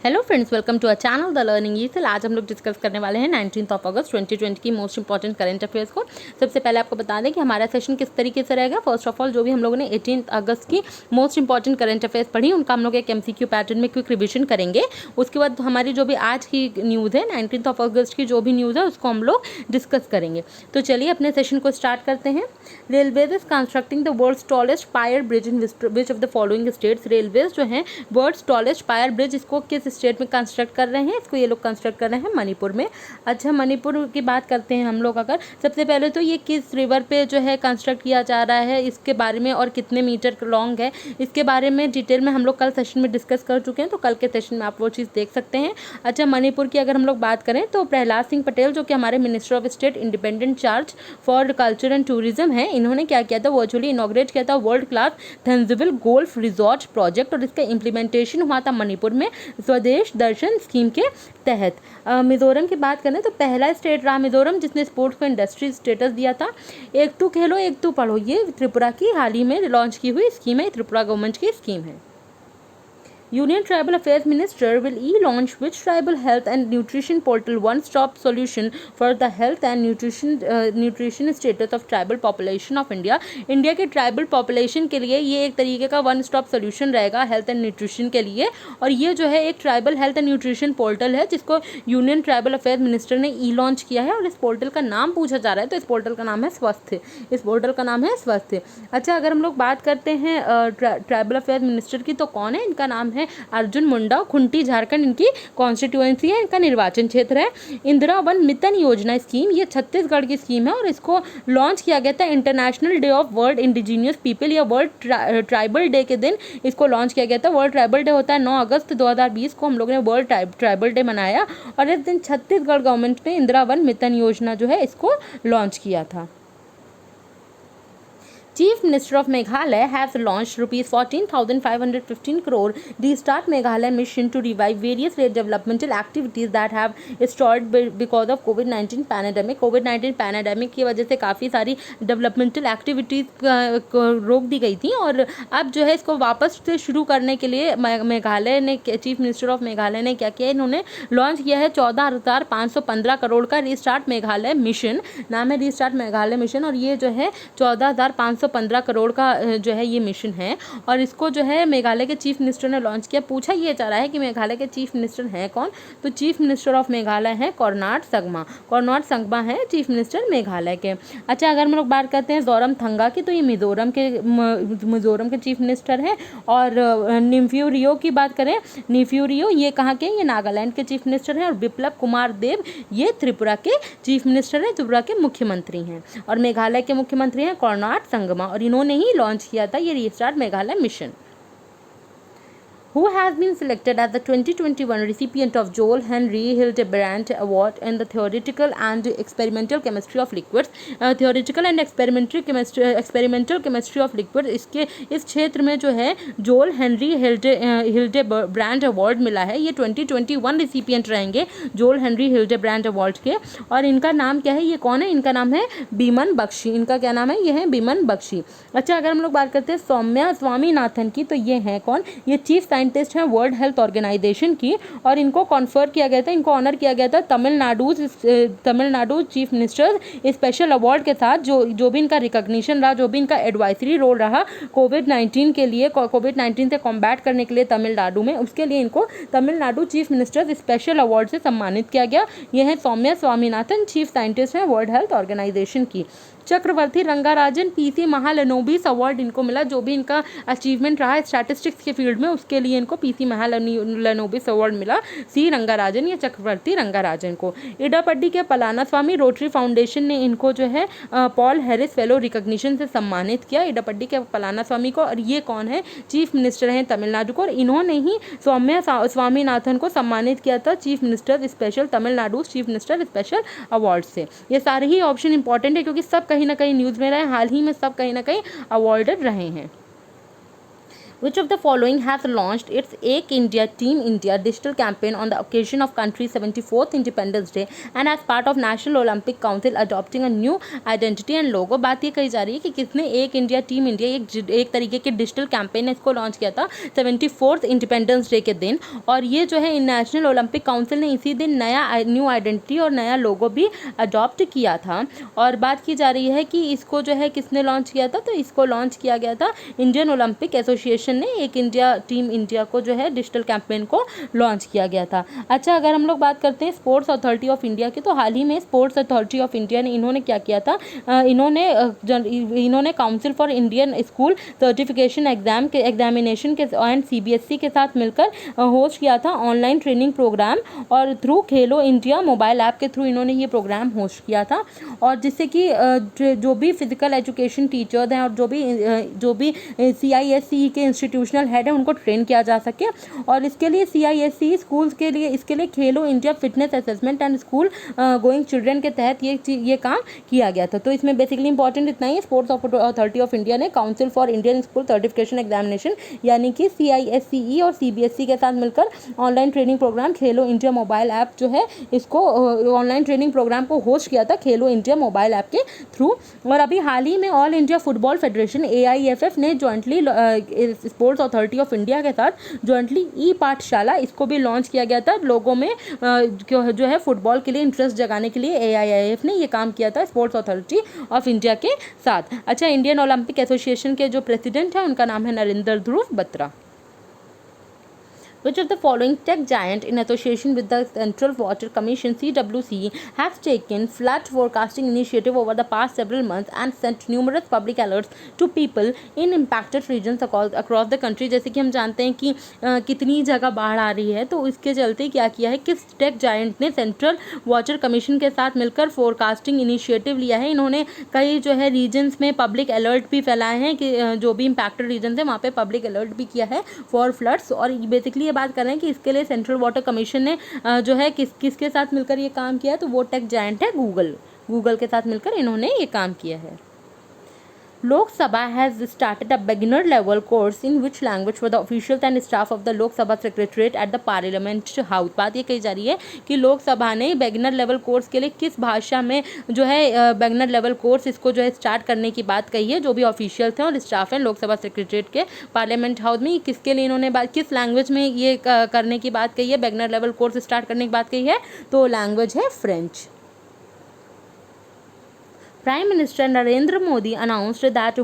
Hello friends, welcome to a channel the learning easel. आज हम लोग डिस्कस करने वाले हैं 19 अगस्त 2020 की मोस्ट इंपॉर्टेंट करंट अफेयर्स को। सबसे पहले आपको बता दें कि हमारा सेशन किस तरीके से रहेगा। फर्स्ट ऑफ ऑल, जो भी हम लोगों ने 18 अगस्त की मोस्ट इंपॉर्टेंट करंट अफेयर्स पढ़ी, उनका हम लोग एक MCQ पैटर्न में क्विक रिविजन करेंगे। उसके बाद हमारी जो भी आज की न्यूज़ है, 19 अगस्त की जो भी न्यूज़ है, उसको हम लोग डिस्कस करेंगे। तो चलिए अपने सेशन को स्टार्ट करते हैं। Railways is constructing the world's tallest pier bridge in which of the following states. Railways जो है वर्ल्ड्स टॉलेस्ट पायर ब्रिज, इसको किस स्टेट में कंस्ट्रक्ट कर रहे हैं? इसको ये लोग कंस्ट्रक्ट कर रहे हैं मणिपुर में। अच्छा, मणिपुर की बात करते हैं हम लोग। अगर सबसे पहले तो ये किस रिवर पे जो है कंस्ट्रक्ट किया जा रहा है, इसके बारे में, और कितने मीटर लॉन्ग है, इसके बारे में डिटेल में हम लोग कल सेशन में डिस्कस कर चुके हैं, तो कल के सेशन में आप वो चीज़ देख सकते हैं। अच्छा, मणिपुर की अगर हम लोग बात करें तो प्रहलाद सिंह पटेल, जो कि हमारे minister of state independent charge for culture and tourism है, इन्होंने क्या किया था? वर्चुअली इनॉग्रेट किया था world class Thenzawl golf resort project, और इसका इम्प्लीमेंटेशन हुआ था मणिपुर में स्वदेश दर्शन स्कीम के तहत। मिजोरम की बात करें तो पहला स्टेट रहा मिजोरम जिसने स्पोर्ट्स को इंडस्ट्री स्टेटस दिया था। एक तू खेलो एक तू पढ़ो, ये त्रिपुरा की हाल ही में लॉन्च की हुई स्कीम है, त्रिपुरा गवर्नमेंट की स्कीम है। Union Tribal Affairs Minister will e-launch which tribal health and nutrition portal one-stop solution for the health and nutrition status of tribal population of India। India के ट्राइबल पॉपुलेशन के लिए ये एक तरीके का वन स्टॉप सोल्यूशन रहेगा health and nutrition के लिए। और ये जो है एक tribal health and nutrition portal है जिसको यूनियन ट्राइबल अफेयर मिनिस्टर ने ई लॉन्च किया है, और इस पोर्टल का नाम पूछा जा रहा है तो इस पोर्टल का नाम है स्वस्थ। इस पोर्टल का नाम है स्वस्थ। अच्छा, अगर हम लोग बात करते हैं ट्राइबल अफेयर मिनिस्टर की, तो कौन है? इनका नाम है अर्जुन मुंडा। खुंटी झारखंड इनकी कॉन्स्टिट्यूएंसी है, इनका निर्वाचन क्षेत्र है। इंदिरा वन मितन योजना स्कीम, ये छत्तीसगढ़ की स्कीम है, और इसको लॉन्च किया गया था international day of world indigenous people, या वर्ल्ड ट्राइबल डे के दिन इसको लॉन्च किया गया था। वर्ल्ड ट्राइबल डे होता है 9 अगस्त 2020 को, हम लोग ने वर्ल्ड ट्राइबल डे मनाया, और इस दिन छत्तीसगढ़ गवर्नमेंट ने इंदिरा वन मितन योजना जो है इसको लॉन्च किया था। Chief Minister of Meghalaya has launched rupees 14,515 crore Restart Meghalaya mission to revive various developmental activities that have stalled because of COVID-19 pandemic। COVID-19 pandemic की वजह से काफ़ी सारी डेवलपमेंटल एक्टिविटीज़ को रोक दी गई थी, और अब जो है इसको वापस से शुरू करने के लिए मेघालय ने, चीफ मिनिस्टर ऑफ मेघालय ने क्या किया? इन्होंने लॉन्च किया है 14,515 करोड़ का रीस्टार्ट मेघालय मिशन। नाम है रीस्टार्ट मेघालय मिशन, और ये जो है 14,515 करोड़ का जो है ये मिशन है, और इसको जो है मेघालय के चीफ मिनिस्टर ने लॉन्च किया। पूछा ये जा रहा है कि मेघालय के चीफ मिनिस्टर हैं कौन? तो चीफ मिनिस्टर ऑफ मेघालय है कोनराड संगमा। कोनराड संगमा है चीफ मिनिस्टर मेघालय के। अच्छा, अगर हम लोग बात करते हैं जोरमथंगा की, तो ये मिजोरम के चीफ मिनिस्टर हैं। और निम्फियू रियो की बात करें, निम्फियू रियो ये कहाँ के? ये नागालैंड के चीफ मिनिस्टर हैं। और बिप्लब कुमार देव ये त्रिपुरा के चीफ मिनिस्टर हैं, त्रिपुरा के मुख्यमंत्री हैं। और मेघालय के मुख्यमंत्री हैं कोनराड संगमा, और इन्होंने ही लॉन्च किया था ये restart Meghalaya mission. Who has been selected as the 2021 recipient of Joel Henry Hildebrandt Award in the Theoretical and Experimental Chemistry of Liquids? Theoretical and Experimental Chemistry of Liquids, इसके इस क्षेत्र में जो है जोल हेनरी हिल्डेब्रांड अवार्ड मिला है। ये 2021 रिसिपिएंट रहेंगे जोल हेनरी हिल्डेब्रांड अवार्ड के। और इनका नाम क्या है? ये कौन है? इनका नाम है बीमन बख्शी। इनका क्या नाम है? ये है बीमन बख्शी। अच्छा, अगर हम लोग बात करते हैं सौम्या स्वामीनाथन की, तो ये हैं कौन? ये चीफ साइंटिस्ट हैं वर्ल्ड हेल्थ ऑर्गेनाइजेशन की, और इनको कॉन्फर किया गया था, इनको ऑनर किया गया था Tamil Nadu chief minister special award के साथ। जो भी इनका रिकॉग्निशन रहा, जो भी इनका एडवाइजरी रोल रहा कोविड-19 के लिए, कोविड-19 से कॉम्बैट करने के लिए तमिलनाडु में, उसके लिए इनको Tamil Nadu chief minister special award से सम्मानित किया गया। यह है सौम्या स्वामीनाथन, चीफ साइंटिस्ट हैं वर्ल्ड हेल्थ ऑर्गेनाइजेशन की। चक्रवर्ती रंगाराजन पीसी महालनोबिस अवार्ड इनको मिला। जो भी इनका अचीवमेंट रहा है स्टैटिस्टिक्स के फील्ड में, उसके लिए इनको पीसी महालनोबिस अवार्ड मिला। सी रंगाराजन या चक्रवर्ती रंगाराजन को। इडापड्डी के पलानास्वामी रोटरी फाउंडेशन ने इनको जो है पॉल हैरिस फेलो रिकॉग्निशन से सम्मानित किया, इडापड्डी के पलानास्वामी को। और ये कौन है? चीफ मिनिस्टर हैं तमिलनाडु को, और इन्होंने ही सौम्या स्वामीनाथन को सम्मानित किया था chief minister special, Tamil Nadu chief minister special award से। ये सारे ही ऑप्शन इंपॉर्टेंट है क्योंकि सब कहीं ना कहीं न्यूज़ में रहे, हाल ही में सब कहीं ना कहीं अवॉर्डेड रहे हैं। Which of the following has launched its Ek India Team India digital campaign on the occasion of country's 74th Independence Day and as part of National Olympic Council adopting a new identity and logo? बात ये कही जा रही है कि किसने एक India team India एक तरीके के डिजिटल कैंपेन इसको लॉन्च किया था 74th इंडिपेंडेंस डे के दिन, और ये जो है नेशनल ओलंपिक काउंसिल ने इसी दिन नया न्यू आइडेंटिटी और नया लोगो भी अडॉप्ट किया था। और बात की जा रही है कि इसको जो है किसने लॉन्च किया था, तो इसको लॉन्च किया गया था इंडियन ओलंपिक एसोसिएशन ने एक इंडिया टीम इंडिया को जो है डिजिटल कैंपेन को लॉन्च किया गया था। अच्छा, अगर हम लोग बात करते हैं स्पोर्ट्स अथॉरिटी ऑफ इंडिया की, तो हाल ही में स्पोर्ट्स अथॉरिटी ऑफ इंडिया ने इन्होंने क्या किया था, इन्होंने council for Indian school certification examination के एंड सीबीएसई के साथ मिलकर होस्ट किया था ऑनलाइन ट्रेनिंग प्रोग्राम, और थ्रू खेलो इंडिया मोबाइल ऐप के थ्रू इन्होंने ये प्रोग्राम होस्ट किया था, और जिससे कि जो भी फिजिकल एजुकेशन टीचर्स हैं और जो भी CISE के इंस्टीट्यूशनल हेड हैं उनको ट्रेन किया जा सके। और इसके लिए CISE स्कूल्स के लिए इसके लिए खेलो India fitness assessment and school going children के तहत ये काम किया गया था। तो इसमें बेसिकली इंपॉर्टेंट इतना ही, स्पोर्ट्स अथॉरिटी ऑफ इंडिया ने council for Indian school certification examination यानी कि CISE और CBSE के साथ मिलकर ऑनलाइन ट्रेनिंग प्रोग्राम खेलो इंडिया मोबाइल ऐप जो है इसको ऑनलाइन ट्रेनिंग प्रोग्राम को होस्ट किया था खेलो इंडिया मोबाइल ऐप के थ्रू। और अभी हाल ही में all India football federation AIFF ने jointly sports authority of India के साथ जॉइंटली पाठशाला इसको भी लॉन्च किया गया था लोगों में जो है फुटबॉल के लिए इंटरेस्ट जगाने के लिए AIIF ने ये काम किया था स्पोर्ट्स अथॉरिटी ऑफ इंडिया के साथ। अच्छा, इंडियन ओलंपिक एसोसिएशन के जो प्रेसिडेंट हैं उनका नाम है नरेंद्र ध्रुव Batra. Which of the following tech giant in association with the Central Water Commission CWC has taken flood forecasting initiative over the past several months and sent numerous public alerts to people in impacted regions across the country? जैसे कि हम जानते हैं कि कितनी जगह बाढ़ आ रही है, तो इसके चलते क्या किया है, किस टेक जायंट ने सेंट्रल वाटर कमीशन के साथ मिलकर फोरकास्टिंग इनिशिएटिव लिया है। इन्होंने कई जो है रीजन्स में पब्लिक अलर्ट भी फैलाए हैं कि जो भी इम्पैक्टेड रीजन है वहाँ पे पब्लिक अलर्ट भी किया है फॉर फ्लड्स। और बेसिकली बात कर रहे हैं कि इसके लिए सेंट्रल वाटर कमीशन ने जो है किसके साथ मिलकर ये काम किया है, तो वो टेक जायंट है गूगल के साथ मिलकर इन्होंने ये काम किया है। Lok Sabha has started a beginner level course in which language for the officials and staff of the Lok Sabha Secretariat at the Parliament House। बात ये कही जा रही है कि लोक सभा ने बेगिनर लेवल कोर्स के लिए किस भाषा में जो है बेगिनर लेवल कोर्स इसको जो है स्टार्ट करने की बात कही है। जो भी ऑफिशियल्स हैं और स्टाफ हैं लोक सभा सेक्रेटरीट के पार्लियामेंट हाउस में, किसके लिए इन्होंने किस लैंग्वेज में ये करने की बात कही है, बेगिनर लेवल कोर्स स्टार्ट करने की बात कही है, तो लैंग्वेज है French. Prime Minister Narendra Modi announced that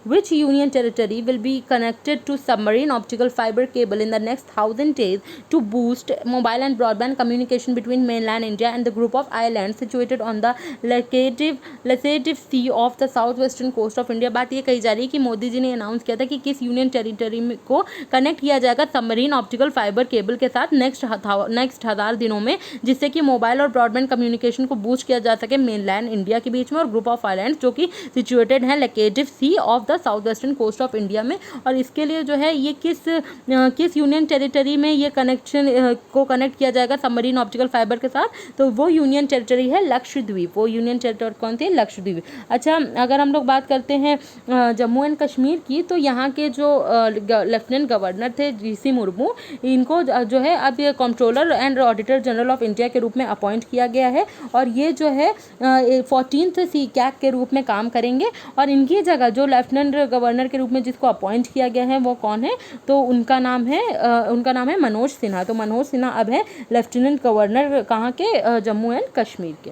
which union territory will be connected to submarine optical fiber cable in the next 1,000 days to boost mobile and broadband communication between mainland India and the group of islands situated on the Lacetive Sea of the southwestern coast of India। बात ये कही जा रही है कि मोदी जी ने announce किया था कि किस यूनियन टेरिटरी को कनेक्ट किया जाएगा सबमरीन ऑप्टिकल फाइबर केबल के साथ नेक्स्ट 1000 दिनों में, जिससे कि मोबाइल और ब्रॉडबैंड कम्युनिकेशन को बूस्ट किया जा सके मेनलैंड इंडिया के बीच में और ग्रुप ऑफ आइलैंड्स जो कि सिचुएटेड हैं Laccadive Sea of the south western coast of India में। और इसके लिए जो है ये किस यूनियन टेरिटरी में ये कनेक्शन को कनेक्ट किया जाएगा सबमरीन ऑप्टिकल फाइबर के साथ, तो वो यूनियन टेरिटरी है लक्षद्वीप। वो यूनियन टेरिटरी कौन सी है? लक्षद्वीप। अच्छा, अगर हम लोग बात करते हैं जम्मू एंड कश्मीर की, तो यहाँ के जो लेफ्टिनेंट गवर्नर थे GC मुर्मू, इनको जो है अब ये controller and auditor general of India के रूप में अपॉइंट किया गया है, और ये जो है 14th CCAG के रूप में काम करेंगे। और इनकी जगह जो लेफ्टिनेंट गवर्नर के रूप में जिसको अपॉइंट किया गया है वो कौन है, तो उनका नाम है मनोज सिन्हा। तो मनोज सिन्हा अब है लेफ्टिनेंट गवर्नर कहाँ के? जम्मू एंड कश्मीर के।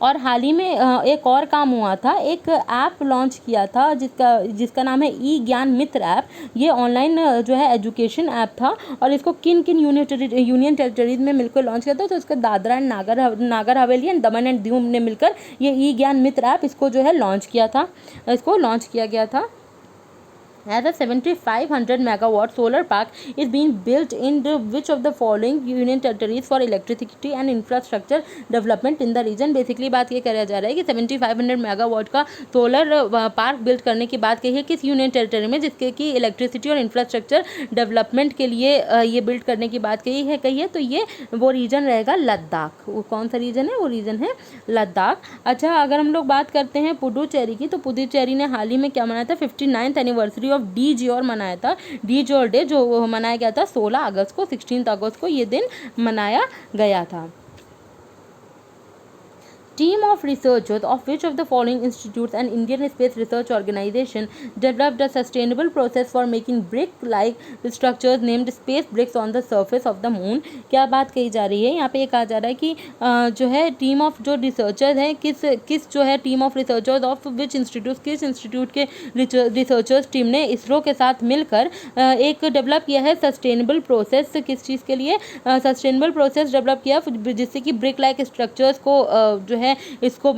और हाल ही में एक और काम हुआ था, एक ऐप लॉन्च किया था जिसका नाम है ई-ज्ञान मित्र ऐप। ये ऑनलाइन जो है एजुकेशन ऐप था, और इसको किन यूनियन टेरिटरीज में मिलकर लॉन्च किया था, तो इसको Dadra and Nagar Haveli and Daman and Diu ने मिलकर ये ई-ज्ञान मित्र ऐप इसको जो है लॉन्च किया गया था। As a 7,500 megawatt solar park is being built in which of the following union territories for electricity and infrastructure development in the region। Basically बात ये करा जा रहा है कि 7,500 मेगावाट का सोलर पार्क बिल्ड करने की बात कही है किस यूनियन टेरिटरी में, जिसके कि इलेक्ट्रिसिटी और इंफ्रास्ट्रक्चर डेवलपमेंट के लिए ये बिल्ड करने की बात कही है। तो ये वो रीजन रहेगा लद्दाख। वो कौन सा रीजन है? वो रीजन है लद्दाख। अच्छा, अगर हम लोग बात करते हैं पुडुचेरी की, तो पुडुचेरी ने हाल ही में क्या मनाया था? 59th एनिवर्सरी ऑफ डी जियोर मनाया था, डी जियोर डे जो मनाया गया था 16 अगस्त को, 16 अगस्त को ये दिन मनाया गया था। Team of researchers of which of the following institutes and Indian Space Research Organization developed a sustainable process for making brick-like structures named space bricks on the surface of the moon? क्या बात कही जा रही है यहाँ पे? ये कहा जा रहा है कि जो है टीम ऑफ जो रिसर्चर है किस जो है team of researchers of which institute, किस इंस्टीट्यूट के रिसर्चर्स टीम ने इसरो के साथ मिलकर एक डेवलप किया है सस्टेनेबल प्रोसेस। किस चीज़ के लिए सस्टेनेबल प्रोसेस डेवलप किया, जिससे कि ब्रिक लाइक स्ट्रक्चर्स को जो है इसको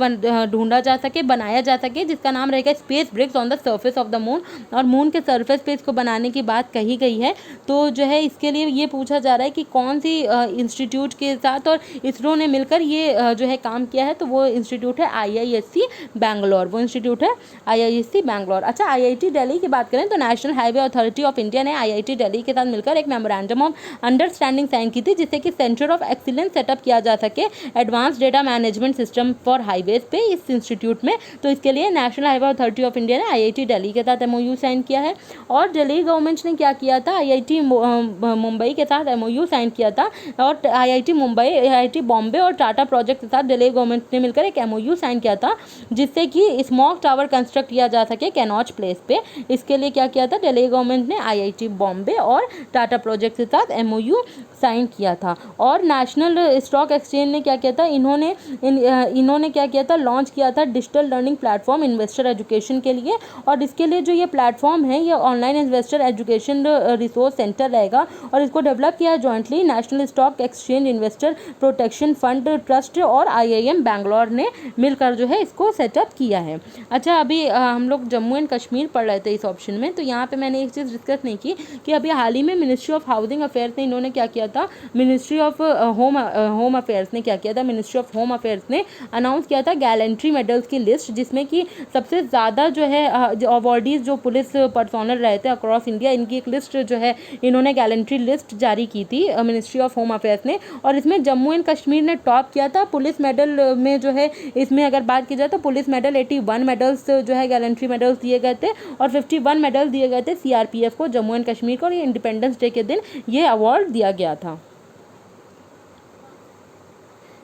ढूंढा जा सके, बनाया जा सके, जिसका नाम रहेगा space bricks on the surface of the moon. और मून के सरफेस पे इसको बनाने की बात कही गई है। तो जो है इसके लिए ये पूछा जा रहा है कि कौन सी इंस्टीट्यूट के साथ और इसरो ने मिलकर ये जो है काम किया है, तो वो इंस्टीट्यूट है IISc बैंगलोर, वो इंस्टीट्यूट है IISc बैंगलोर। अच्छा, IIT दिल्ली की बात करें तो national highway authority of India ने IIT दिल्ली के साथ मिलकर एक मेमोरेंडम ऑफ अंडरस्टैंडिंग साइन की थी, जिससे कि सेंटर ऑफ एक्सीलेंस सेटअप किया जा सके advance data management system for highways पे इस इंस्टीट्यूट में। तो इसके लिए national highway authority of India ने IIT दिल्ली के साथ MOU साइन किया है। और दिल्ली गवर्नमेंट ने क्या किया था, IIT मुंबई के साथ MOU साइन किया था। और IIT मुंबई, IIT बॉम्बे और टाटा प्रोजेक्ट के साथ दिल्ली गवर्नमेंट ने मिलकर एक MOU साइन किया था, जिससे कि स्मॉग टावर कंस्ट्रक्ट किया जा सके कैनॉट प्लेस पे। इसके लिए क्या किया था, दिल्ली गवर्नमेंट ने IIT बॉम्बे और टाटा प्रोजेक्ट के साथ MOU साइन किया था। और नेशनल स्टॉक एक्सचेंज ने क्या किया था, इन्होंने क्या किया था, लॉन्च किया था digital learning platform investor education के लिए। और इसके लिए जो ये प्लेटफॉर्म है, ये online investor education resource centre रहेगा। और इसको डेवलप किया jointly national stock exchange, investor protection fund trust और IIM बैंगलोर ने मिलकर जो है इसको सेटअप किया है। अच्छा, अभी हम लोग जम्मू एंड कश्मीर पढ़ रहे थे इस ऑप्शन में, तो यहाँ पे मैंने एक चीज़ डिस्कस नहीं की कि अभी हाल ही में मिनिस्ट्री ऑफ हाउसिंग अफेयर्स ने इन्होंने क्या किया था, मिनिस्ट्री ऑफ होम अफेयर्स ने क्या किया था, मिनिस्ट्री ऑफ होम अफेयर्स ने अनाउंस किया था गैलेंट्री मेडल्स की लिस्ट, जिसमें कि सबसे ज़्यादा जो है अवार्डीज जो पुलिस पर्सोनल रहे थे अक्रॉस इंडिया, इनकी एक लिस्ट जो है इन्होंने गैलेंट्री लिस्ट जारी की थी मिनिस्ट्री ऑफ होम अफेयर्स ने। और इसमें जम्मू एंड कश्मीर ने टॉप किया था। पुलिस मेडल में जो है, इसमें अगर बात की जाए तो पुलिस मेडल 81 मेडल्स जो है गैलेंट्री मेडल्स दिए गए थे और 51 मेडल दिए गए थे CRPF को, जम्मू एंड कश्मीर को। और ये इंडिपेंडेंस डे के दिन ये अवार्ड दिया गया था।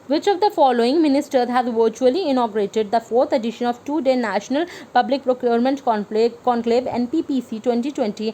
Which of the following ministers has virtually inaugurated the 4th edition of 2-day National Public Procurement Conclave NPPC 2020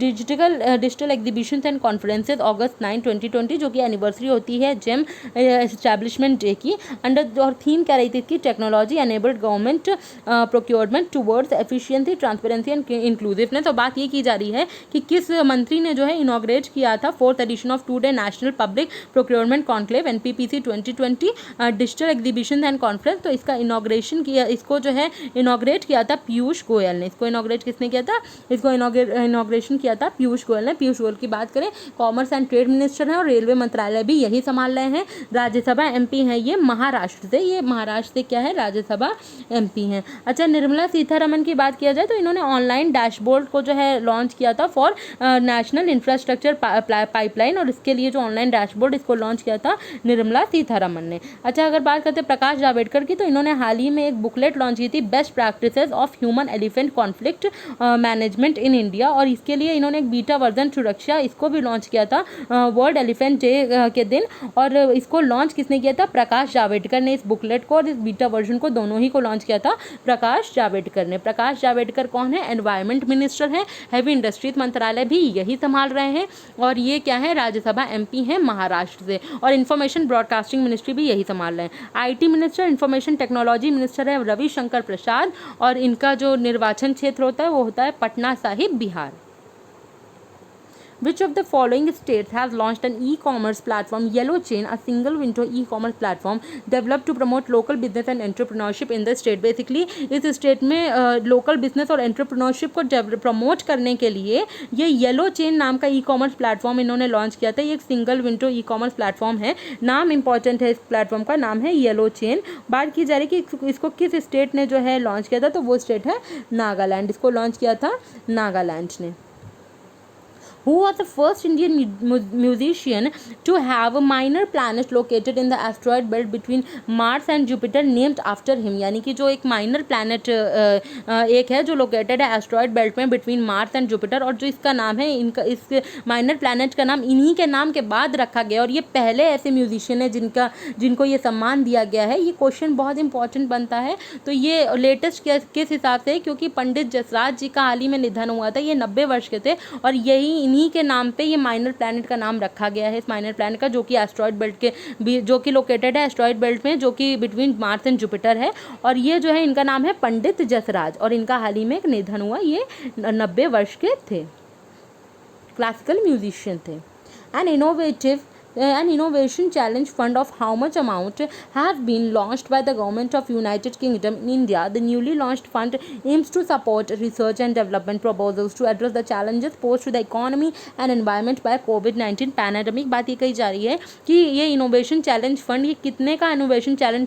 digital exhibitions and conferences August 9, 2020, जो कि एनिवर्सरी होती है जेम एस्टैब्लिशमेंट डे की, अंडर और थीम क्या रही थी इसकी, technology enabled government procurement towards efficiency, transparency and inclusiveness. तो बात ये की जा रही है कि किस मंत्री ने जो है इनॉग्रेट किया था 4th edition of 2-day national public procurement conclave NPPC 2020 digital exhibition and conference. तो इसका इनॉग्रेशन किया, इसको जो है इनॉग्रेट किया था पीयूष गोयल ने। इसको इनॉग्रेट किसने किया था, इसको इनॉग्रेशन किया था पीयूष गोयल ने। पीयूष गोयल की बात करें, कॉमर्स एंड ट्रेड मिनिस्टर हैं और रेलवे मंत्रालय भी यही संभाल रहे हैं। राज्यसभा MP हैं ये महाराष्ट्र से, ये महाराष्ट्र से क्या है, राज्यसभा MP हैं। अच्छा, निर्मला सीतारमन की बात किया जाए तो इन्होंने ऑनलाइन डैशबोर्ड को जो है लॉन्च किया था फॉर नेशनल इंफ्रास्ट्रक्चर पाइपलाइन, और इसके लिए जो ऑनलाइन डैशबोर्ड इसको लॉन्च किया था निर्मला सीतारमन ने। अच्छा, अगर बात करते हैं प्रकाश जावड़ेकर की, तो इन्होंने हाल ही में एक बुकलेट लॉन्च की थी, best practices of human elephant conflict management in India, और इसके लिए इन्होंने एक बीटा वर्जन सुरक्षा इसको भी लॉन्च किया था वर्ल्ड एलिफेंट डे के दिन। और इसको लॉन्च किसने किया था, प्रकाश जावड़ेकर ने। इस बुकलेट को और इस बीटा वर्जन को दोनों ही को लॉन्च किया था प्रकाश जावड़ेकर ने। प्रकाश जावड़ेकर कौन है, एनवायरमेंट मिनिस्टर हैं, हैवी इंडस्ट्रीज मंत्रालय भी यही संभाल रहे हैं, और ये क्या है, राज्यसभा MP हैं महाराष्ट्र से। और इंफॉर्मेशन ब्रॉडकास्टिंग मिनिस्ट्री भी यही संभाल रहे हैं। IT minister, information technology minister है रविशंकर प्रसाद, और इनका जो निर्वाचन क्षेत्र होता है वो होता है Patna Sahib, Bihar. Which of the following states has launched an e-commerce platform Yellow Chain, a single window e-commerce platform developed to promote local business and entrepreneurship in the state? Basically इस स्टेट में लोकल बिजनेस और entrepreneurship को promote करने के लिए ये yellow chain नाम का ई-कॉमर्स प्लेटफॉर्म इन्होंने लॉन्च किया था। ये एक सिंगल विंडो ई-कॉमर्स प्लेटफॉर्म है, नाम इंपॉर्टेंट है, इस प्लेटफॉर्म का नाम है येलो चेन। बात की जा रही है कि इसको किस स्टेट ने जो है लॉन्च किया था, तो वो स्टेट है नागालैंड। इसको लॉन्च किया था नागालैंड ने। who was the first Indian musician to have a minor planet located in the asteroid belt between Mars and Jupiter named after him। यानी कि जो एक माइनर प्लैनेट एक है जो लोकेटेड है एस्ट्रॉयड बेल्ट में बिटवीन मार्स एंड जुपिटर, और जो इसका नाम है, इनका इस माइनर प्लैनेट का नाम इन्हीं के नाम के बाद रखा गया, और ये पहले ऐसे म्यूजिशियन है जिनको ये सम्मान दिया गया है। ये क्वेश्चन बहुत इंपॉर्टेंट बनता है। तो ये लेटेस्ट किस हिसाब से, क्योंकि पंडित जसराज जी का हाल ही में निधन हुआ था, ये 90 वर्ष के थे, और यही इन्हीं के नाम पे ये माइनर प्लैनेट का नाम रखा गया है, इस माइनर प्लैनेट का, जो कि एस्ट्रॉयड बेल्ट के जो कि लोकेटेड है एस्ट्रॉयड बेल्ट में, जो कि बिटवीन मार्स एंड जुपिटर है। और ये जो है इनका नाम है पंडित जसराज, और इनका हाल ही में एक निधन हुआ। ये 90 वर्ष के थे, क्लासिकल म्यूजिशियन थे। An innovation challenge fund of how much amount have been launched by the government of United Kingdom in India. The newly launched fund aims to support research and development proposals to address the challenges posed to the economy and environment by COVID-19 pandemic. बात ये कही जा रही है कि ये innovation challenge fund, ये कितने का इनोवेशन चैलेंज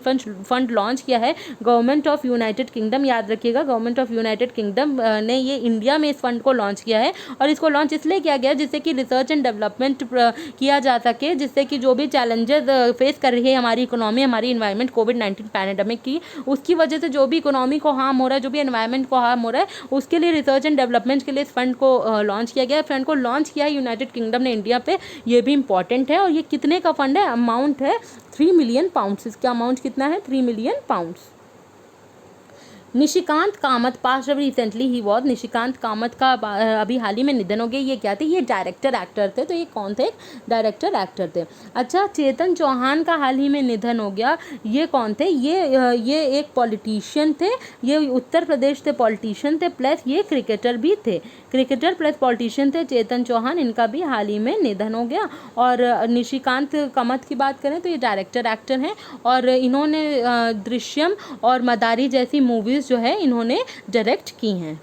फंड लॉन्च किया है गवर्नमेंट ऑफ यूनाइटेड किंगडम। याद रखिएगा, गवर्नमेंट ऑफ यूनाइटेड किंगडम ने ये इंडिया में इस फंड को लॉन्च किया है, और इसको लॉन्च इसलिए किया गया जिससे कि रिसर्च एंड डेवलपमेंट किया जा सके, जिससे कि जो भी चैलेंजेस फेस कर रही है हमारी इकोनॉमी, हमारी इन्वायरमेंट कोविड-19 पैंडेमिक की, उसकी वजह से जो भी इकोनॉमी को हार्म हो रहा है, जो भी एनवायरनमेंट को हार्म हो रहा है, उसके लिए रिसर्च एंड डेवलपमेंट के लिए इस फंड को लॉन्च किया गया। फंड को लॉन्च किया है यूनाइटेड किंगडम ने इंडिया पे, ये भी इंपॉर्टेंट है। और ये कितने का फंड है? अमाउंट है 3 मिलियन पाउंड्स। इसका अमाउंट कितना है? 3 million pounds. Nishikant Kamat past recently he was. Nishikant Kamat का अभी हाल ही में निधन हो गया। ये क्या थे? ये डायरेक्टर एक्टर थे। तो ये कौन थे? डायरेक्टर एक्टर थे। अच्छा, चेतन चौहान का हाल ही में निधन हो गया। ये कौन थे? ये एक पॉलिटिशियन थे। ये उत्तर प्रदेश से पॉलिटिशियन थे, प्लस ये क्रिकेटर भी थे। क्रिकेटर प्लस पॉलिटिशियन थे चेतन चौहान। इनका भी हाल ही में निधन हो गया। और निशिकांत कामत की बात करें तो ये डायरेक्टर एक्टर हैं, और इन्होंने दृश्यम और मदारी जैसी मूवीज़ जो है इन्होंने डायरेक्ट की हैं।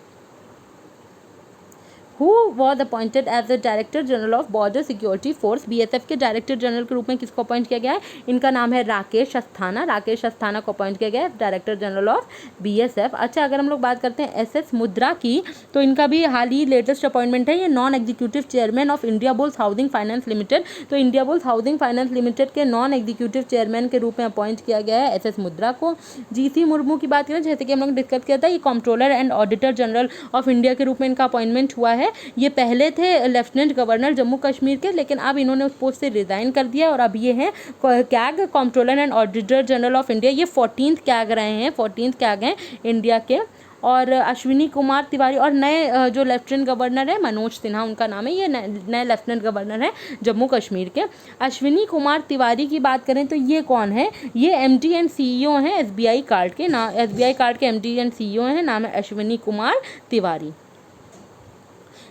Who was appointed as the Director General of Border Security Force? BSF के डायरेक्टर जनरल के रूप में किसको अपॉइंट किया गया है? इनका नाम है राकेश अस्थाना। राकेश अस्थाना को अपॉइंट किया गया है डायरेक्टर जनरल ऑफ BSF। अच्छा, अगर हम लोग बात करते हैं SS मुद्रा की, तो इनका भी हाल ही लेटेस्ट अपॉइंटमेंट है। ये non executive chairman of Indiabulls Housing Finance Limited. तो Indiabulls Housing Finance Limited के नॉन एग्जीक्यूटिव चेयरमैन के रूप में अपॉइंट किया गया है SS मुद्रा को। GC मुर्मू की बात करें, जैसे कि हम लोग डिस्कस किया था, ये controller and auditor general of India के रूप में इनका अपॉइंटमेंट हुआ है। ये पहले थे लेफ्टिनेंट गवर्नर जम्मू कश्मीर के, लेकिन अब इन्होंने उस पोस्ट से रिजाइन कर दिया, और अब ये हैं CAG, controller and auditor general of India. ये 14th कैग रहे हैं, 14th कैग हैं इंडिया के। और अश्विनी कुमार तिवारी, और नए जो लेफ्टिनेंट गवर्नर है मनोज सिन्हा उनका नाम है। ये नए लेफ्टिनेंट गवर्नर हैं जम्मू कश्मीर के। अश्विनी कुमार तिवारी की बात करें तो ये कौन है? ये MD एंड CEO हैं SBI कार्ड के। SBI कार्ड के MD एंड CEO हैं, नाम है Ashwini Kumar Tiwari.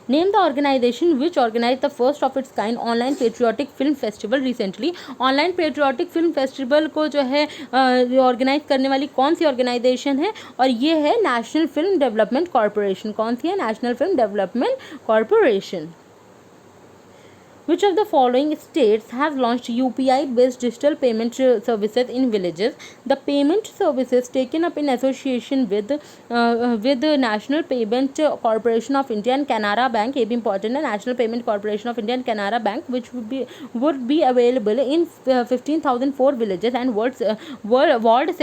Name the organization which organized the first of its kind online patriotic film festival recently। Online patriotic film festival को जो है ऑर्गेनाइज करने वाली कौन सी ऑर्गेनाइजेशन है? और ये है नेशनल फिल्म डेवलपमेंट कॉरपोरेशन। कौन सी है? National film development corporation. Which of the following states has launched UPI-based digital payment services in villages? The payment services taken up in association with the National Payment Corporation of India and Canara Bank, ये भी important है, National Payment Corporation of India and Canara Bank, which would be available in 15,004 villages and ward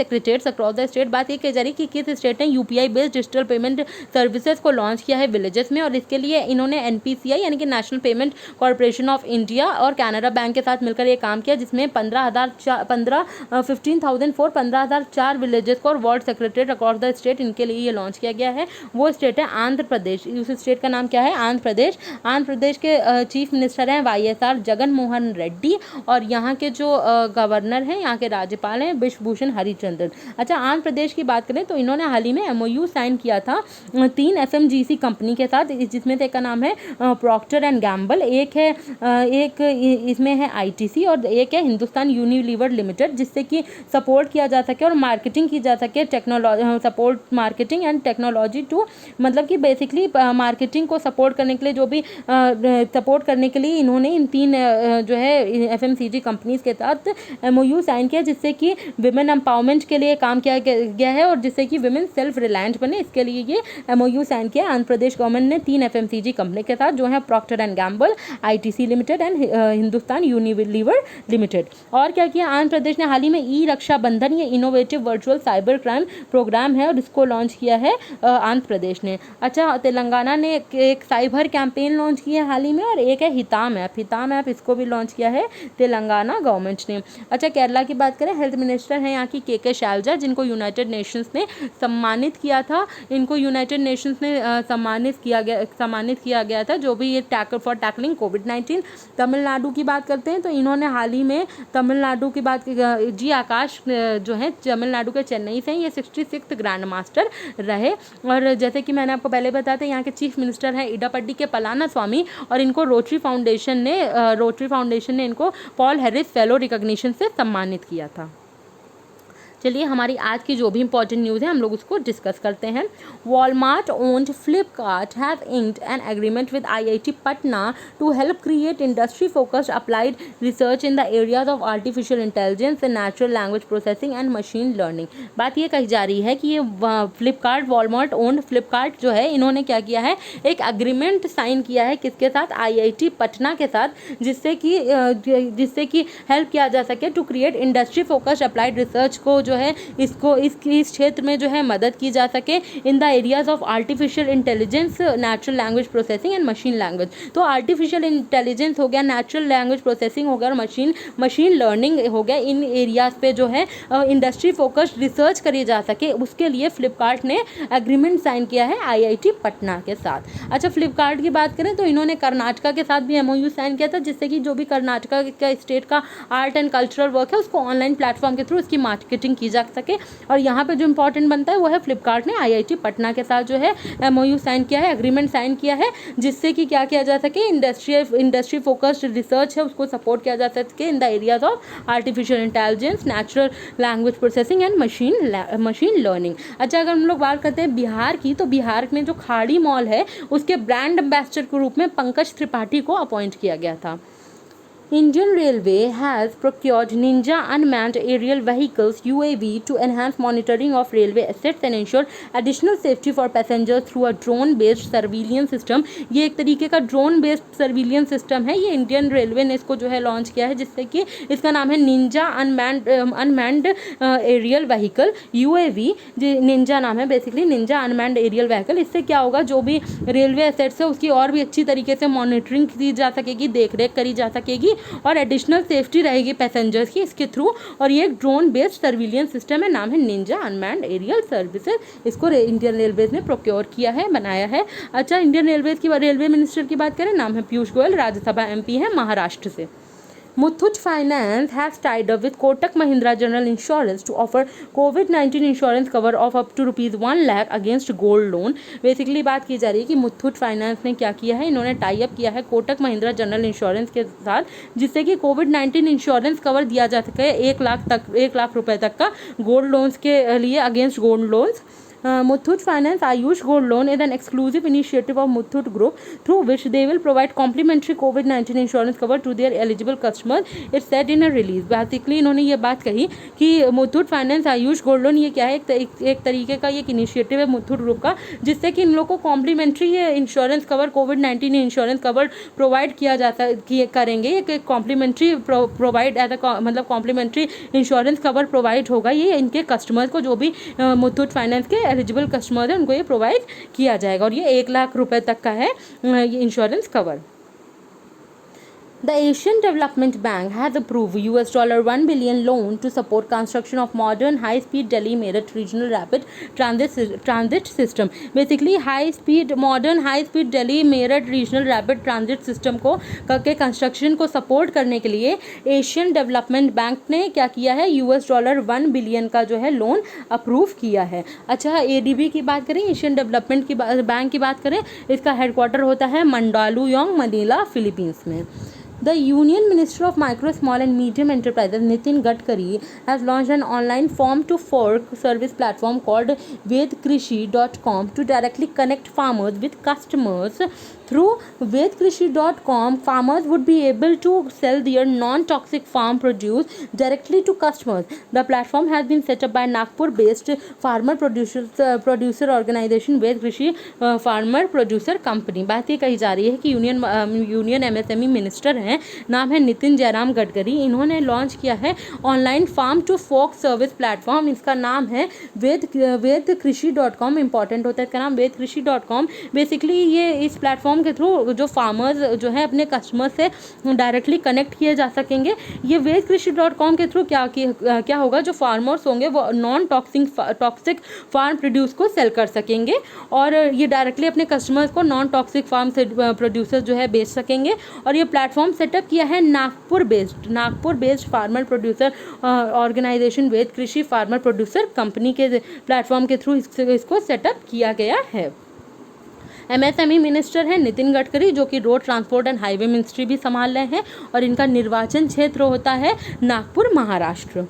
secretariats across the state। बात ये कही जा रही कि किस स्टेट ने UPI-based digital payment services को लॉन्च किया है विलेजेस में, और इसके लिए इन्होंने NPCI यानी कि national payment corporation of India और कैनरा बैंक के साथ मिलकर ये काम किया, जिसमें 15,004 विलेजेस को और ward secretariat across the state इनके लिए ये लॉन्च किया गया है। वो स्टेट है आंध्र प्रदेश। उस स्टेट का नाम क्या है? आंध्र प्रदेश। आंध्र प्रदेश के चीफ मिनिस्टर हैं YSR जगन मोहन रेड्डी, और यहाँ के जो गवर्नर हैं, यहाँ के राज्यपाल हैं बिश्वभूषण हरिचंद्रन। अच्छा, आंध्र प्रदेश की बात करें तो इन्होंने हाल ही में MOU साइन किया था 3 FMGC कंपनी के साथ, जिसमें से एक का नाम है प्रॉक्टर एंड गैम्बल, एक है एक इसमें है ITC और एक है हिंदुस्तान यूनिलीवर लिमिटेड, जिससे कि सपोर्ट किया जा सके और मार्केटिंग की जा सके, technology support marketing and technology too, मतलब कि बेसिकली मार्केटिंग को सपोर्ट करने के लिए जो भी सपोर्ट करने के लिए इन्होंने इन 3 जो है FMCG कंपनीज़ के साथ MOU साइन किया, जिससे कि विमेन एम्पावरमेंट के लिए काम किया गया है और जिससे कि विमेन सेल्फ रिलायंट बने, इसके लिए ये MOU साइन किया आंध्र प्रदेश गवर्नमेंट ने 3 FMCG कंपनी के साथ, जो है Procter and Gamble, ITC limited and Hindustan Unilever limited. और क्या किया, आंध्र प्रदेश ने हाल ही में रक्षा बंधन, ये innovative virtual cyber crime programme है और इसको लॉन्च किया है आंध्र प्रदेश ने। अच्छा, तेलंगाना ने एक साइबर कैंपेन लॉन्च किया है हाल ही में, और एक है हिताम ऐप, इसको भी लॉन्च किया है तेलंगाना गवर्नमेंट ने। अच्छा, केरला की बात करें, हेल्थ मिनिस्टर हैं यहाँ की KK शैलजा, जिनको यूनाइटेड नेशंस ने सम्मानित किया था। इनको यूनाइटेड नेशंस ने सम्मानित किया गया था, जो भी ये फॉर टैकलिंग कोविड-19। तमिलनाडु की बात करते हैं तो इन्होंने हाल ही में तमिलनाडु की बात जी आकाश जो है तमिलनाडु के चेन्नई से, ये 66th ग्रैंड मास्टर रहे। और जैसे कि मैंने आपको पहले बताया था, यहाँ के चीफ मिनिस्टर हैं इडापड्डी के पलानास्वामी, और इनको रोटरी फाउंडेशन ने इनको पॉल हैरिस फेलो रिकॉग्निशन से सम्मानित किया था। चलिए, हमारी आज की जो भी इंपॉर्टेंट न्यूज़ है हम लोग उसको डिस्कस करते हैं। Walmart owned Flipkart have inked an agreement with IIT Patna to help create industry focused applied research in the areas of artificial intelligence and natural language processing and machine learning. बात ये कही जा रही है कि ये फ्लिपकार्ट, वॉलमार्ट ओन्ड फ्लिपकार्ट जो है, इन्होंने क्या किया है, एक एग्रीमेंट साइन किया है किसके साथ, IIT पटना के साथ, जिससे कि हेल्प किया जा सके to create industry focused applied research को जो है इसको इस क्षेत्र में जो है मदद की जा सके इन the areas of artificial intelligence, natural language processing and machine language. तो आर्टिफिशियल इंटेलिजेंस हो गया, नेचुरल लैंग्वेज प्रोसेसिंग हो गया और मशीन लर्निंग हो गया, इन एरियाज पे जो है इंडस्ट्री फोकस्ड रिसर्च करी जा सके, उसके लिए फ्लिपकार्ट ने एग्रीमेंट साइन किया है IIT पटना के साथ। अच्छा, फ्लिपकार्ट की बात करें तो इन्होंने कर्नाटका के साथ भी MOU साइन किया था, जिससे कि जो भी कर्नाटका का स्टेट का आर्ट एंड कल्चरल वर्क है उसको ऑनलाइन प्लेटफॉर्म के थ्रू उसकी मार्केटिंग की जा सके। और यहाँ पे जो इंपॉर्टेंट बनता है वो है फ्लिपकार्ट ने IIT पटना के साथ जो है MOU साइन किया है, एग्रीमेंट साइन किया है, जिससे कि क्या किया जा सके, इंडस्ट्री फोकस्ड रिसर्च है उसको सपोर्ट किया जा सके इन the areas of artificial intelligence, natural language processing and machine learning. अच्छा, अगर हम लोग बात करते हैं बिहार की, तो बिहार में जो खाड़ी मॉल है उसके ब्रांड एम्बेसडर के रूप में पंकज त्रिपाठी को अपॉइंट किया गया था। Indian Railway has procured Ninja unmanned aerial vehicles UAV to enhance monitoring of railway assets and ensure additional safety for passengers through a drone-based surveillance system। ये एक तरीके का drone-based surveillance system है, ये इंडियन रेलवे ने इसको जो है लॉन्च किया है, जिससे कि इसका नाम है ninja unmanned aerial vehicle UAV। Ninja नाम है, basically ninja unmanned aerial vehicle. इससे क्या होगा, जो भी रेलवे एसेट्स है उसकी और भी अच्छी तरीके से मॉनिटरिंग की जा सकेगी, देखरेख करी जा सकेगी और एडिशनल सेफ्टी रहेगी पैसेंजर्स की इसके थ्रू। और ये एक ड्रोन बेस्ड सर्विलियंस सिस्टम है, नाम है निंजा अनमैन्ड एरियल सर्विसेज। इसको इंडियन रेलवेज ने प्रोक्योर किया है, बनाया है। अच्छा, इंडियन रेलवेज की रेलवे मिनिस्टर की बात करें, नाम है पीयूष गोयल, राज्यसभा MP है महाराष्ट्र से। Muthoot Finance has tied up with Kotak Mahindra General Insurance to offer COVID-19 insurance cover of up to ₹1 lakh against gold loan। Basically बात की जा रही है कि मुथूट फाइनेंस ने क्या किया है, इन्होंने टाई अप किया है कोटक महिंद्रा जनरल इंश्योरेंस के साथ, जिससे कि COVID-19 इंश्योरेंस कवर दिया जा सके 1 लाख रुपए तक का गोल्ड लोन्स के लिए, against gold loans. Muthoot Finance Ayush Gold Loan is an exclusive initiative of Muthoot Group through which they will provide complimentary COVID-19 insurance cover to their eligible customers, it said in a release। Basically इन्होंने ये बात कही कि Muthoot finance Ayush gold loan ये क्या है, एक तरीके का ये इनिशिएटिव है मुथूट ग्रुप का, जिससे कि इन लोगों को complimentary insurance cover, COVID-19 insurance cover provide किया जाता करेंगे। एक कॉम्प्लीमेंट्री प्रोवाइड एज मतलब कॉम्प्लीमेंट्री इंश्योरेंस कवर प्रोवाइड होगा, ये इनके कस्टमर्स को, जो भी मुथूट फाइनेंस के एलिजिबल कस्टमर है उनको ये प्रोवाइड किया जाएगा। और ये 1 लाख रुपए तक का है ये insurance cover. The Asian Development Bank has approved $1 billion loan to support construction of modern high-speed Delhi-Meerut regional rapid transit system। Basically modern high-speed Delhi-Meerut regional rapid transit system को के कंस्ट्रक्शन को सपोर्ट करने के लिए Asian development bank ने क्या किया है, $1 बिलियन का जो है लोन अप्रूव किया है। अच्छा, ADB की बात करें, एशियन डेवलपमेंट बैंक की बात करें, इसका हेडक्वार्टर होता है मंडालुयोंग, मनीला, फिलीपींस में। The Union Minister of Micro, Small and Medium Enterprises, Nitin Gadkari, has launched an online farm to fork service platform called vedkrishi.com to directly connect farmers with customers. Through vedkrishi.com, farmers would be able to sell their non-toxic farm produce directly to customers. The platform has been set up by Nagpur-based farmer producer organization Ved Krishi Farmer Producer Company. बात ये कही जा रही है कि union MSME minister हैं, नाम है नितिन जयराम गडकरी. इन्होंने लॉन्च किया है online farm to fork service platform. इसका नाम है vedkrishi.com. इंपॉर्टेंट होता है इसका नाम vedkrishi.com. बेसिकली ये इस प्लेटफॉर्म के थ्रू जो फार्मर्स जो है अपने कस्टमर से डायरेक्टली कनेक्ट किए जा सकेंगे. ये vedkrishi.com के थ्रू क्या होगा, जो फार्मर्स होंगे वो नॉन टॉक्सिक फार्म प्रोड्यूस को सेल कर सकेंगे और ये डायरेक्टली अपने कस्टमर्स को नॉन टॉक्सिक फार्म से प्रोड्यूसर जो है बेच सकेंगे. और ये प्लेटफॉर्म सेटअप किया है Nagpur based farmer producer organisation Ved Krishi farmer producer company के प्लेटफॉर्म के थ्रू इसको सेटअप किया गया है. MSME मिनिस्टर हैं नितिन गडकरी, जो कि road transport and highway ministry भी संभाल रहे हैं और इनका निर्वाचन क्षेत्र होता है Nagpur, Maharashtra.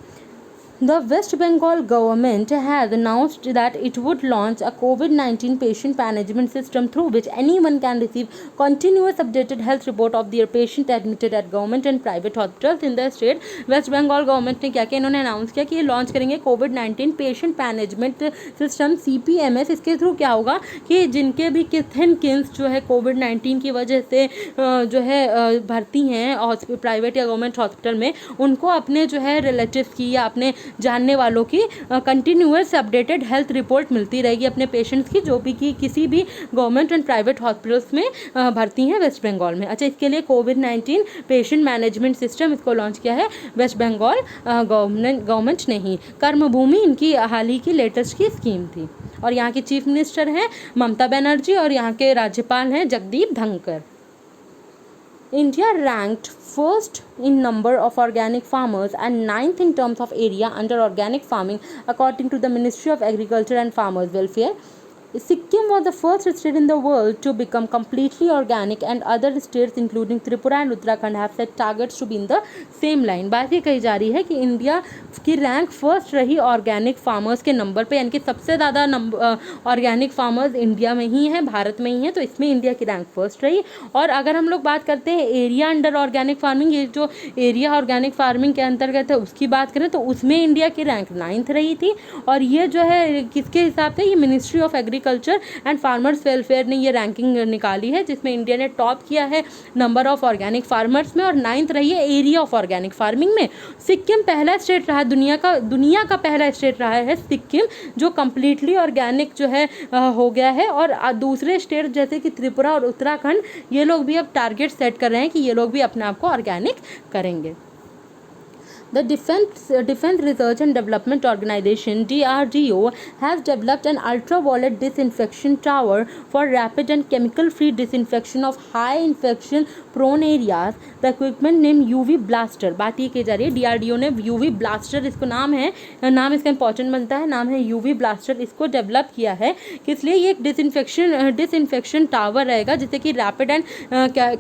The West Bengal government has announced that it would launch a COVID-19 patient management system through which anyone can receive continuous updated health report of their patient admitted at government and private hospitals in the state. West Bengal government ने क्या किया, इन्होंने announce किया कि ये launch करेंगे COVID-19 patient management system CPMS. इसके through क्या होगा कि जिनके भी किन्स जो है COVID-19 की वजह से जो है भर्ती हैं प्राइवेट या गवर्नमेंट हॉस्पिटल में, उनको अपने जो है रिलेटिव्स की या अपने जानने वालों की कंटिन्यूअस अपडेटेड हेल्थ रिपोर्ट मिलती रहेगी अपने पेशेंट्स की, जो भी कि किसी भी गवर्नमेंट एंड प्राइवेट हॉस्पिटल्स में भर्ती हैं वेस्ट बंगाल में. अच्छा, इसके लिए COVID-19 पेशेंट मैनेजमेंट सिस्टम इसको लॉन्च किया है वेस्ट बंगाल गवर्नमेंट ने ही. कर्मभूमि इनकी हाल ही की लेटेस्ट की स्कीम थी और यहाँ की चीफ मिनिस्टर हैं ममता बनर्जी और यहाँ के राज्यपाल हैं Jagdeep Dhankhar. India ranked first in number of organic farmers and ninth in terms of area under organic farming, according to the Ministry of Agriculture and Farmers Welfare. Sikkim was the first state in the world to become completely organic, and other states including Tripura and Uttarakhand have set targets to be in the same line. बात ये कही जा रही है कि India की rank first रही organic farmers के नंबर पे, यानी कि सबसे ज़्यादा ऑर्गेनिक फार्मर्स इंडिया में ही हैं, भारत में ही हैं, तो इसमें इंडिया की रैंक फर्स्ट रही. और अगर हम लोग बात करते हैं एरिया अंडर ऑर्गेनिक फार्मिंग, ये जो एरिया ऑर्गेनिक फार्मिंग के अंतर्गत है उसकी बात करें तो उसमें इंडिया की रैंक 9th रही थी. और ये जो है किसके हिसाब से, ये ministry of agriculture and farmers welfare ने ये रैंकिंग निकाली है, जिसमें इंडिया ने टॉप किया है नंबर ऑफ ऑर्गेनिक फार्मर्स में और 9th रही है एरिया ऑफ ऑर्गेनिक फार्मिंग में. सिक्किम पहला स्टेट रहा, दुनिया का पहला स्टेट रहा है सिक्किम, जो कम्प्लीटली ऑर्गेनिक जो है हो गया है. और दूसरे स्टेट जैसे कि त्रिपुरा और उत्तराखंड, ये लोग भी अब टारगेट सेट कर रहे हैं कि ये लोग भी अपने आप को ऑर्गेनिक करेंगे. The Defense Research and Development Organization (DRDO) has developed an ultraviolet disinfection tower for rapid and chemical-free disinfection of high infection-prone areas. The equipment named UV Blaster. बात ये की जा रही है DRDO ने UV Blaster, इसको नाम इसका इंपॉर्टेंट बनता है, नाम है UV Blaster. इसको डेवलप किया है किस लिए, ये एक डिसइंफेक्शन टावर रहेगा जिससे कि rapid and